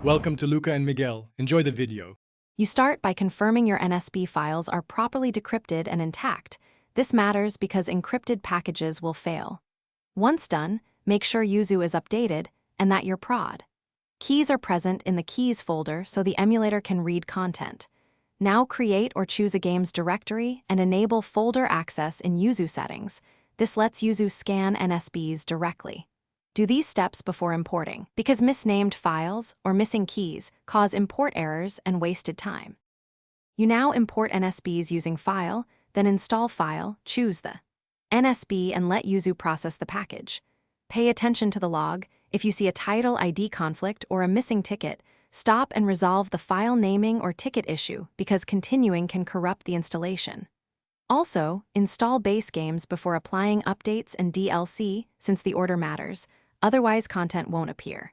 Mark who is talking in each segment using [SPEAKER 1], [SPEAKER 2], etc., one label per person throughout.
[SPEAKER 1] Welcome to Luca and Miguel. Enjoy the video.
[SPEAKER 2] You start by confirming your NSB files are properly decrypted and intact. This matters because encrypted packages will fail. Once done, make sure Yuzu is updated and that you're prod. Keys are present in the Keys folder so the emulator can read content. Now create or choose a game's directory and enable folder access in Yuzu settings. This lets Yuzu scan NSBs directly. Do these steps before importing, because misnamed files or missing keys cause import errors and wasted time. You now import NSBs using File, then Install File, choose the NSB and let Yuzu process the package. Pay attention to the log. If you see a title ID conflict or a missing ticket, stop and resolve the file naming or ticket issue because continuing can corrupt the installation. Also, install base games before applying updates and DLC since the order matters. Otherwise, content won't appear.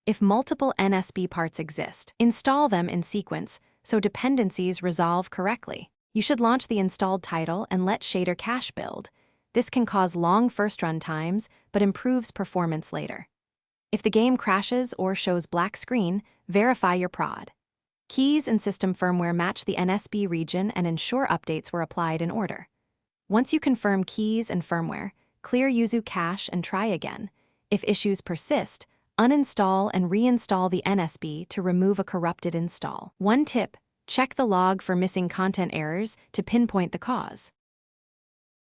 [SPEAKER 2] If multiple NSB parts exist, install them in sequence so dependencies resolve correctly. You should launch the installed title and let shader cache build. This can cause long first-run times, but improves performance later. If the game crashes or shows black screen, verify your prod. Keys and system firmware match the NSB region and ensure updates were applied in order. Once you confirm keys and firmware, clear Yuzu cache and try again. If issues persist, uninstall and reinstall the NSB to remove a corrupted install. One tip: check the log for missing content errors to pinpoint the cause.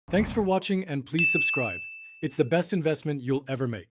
[SPEAKER 1] Thanks for watching and please subscribe. It's the best investment you'll ever make.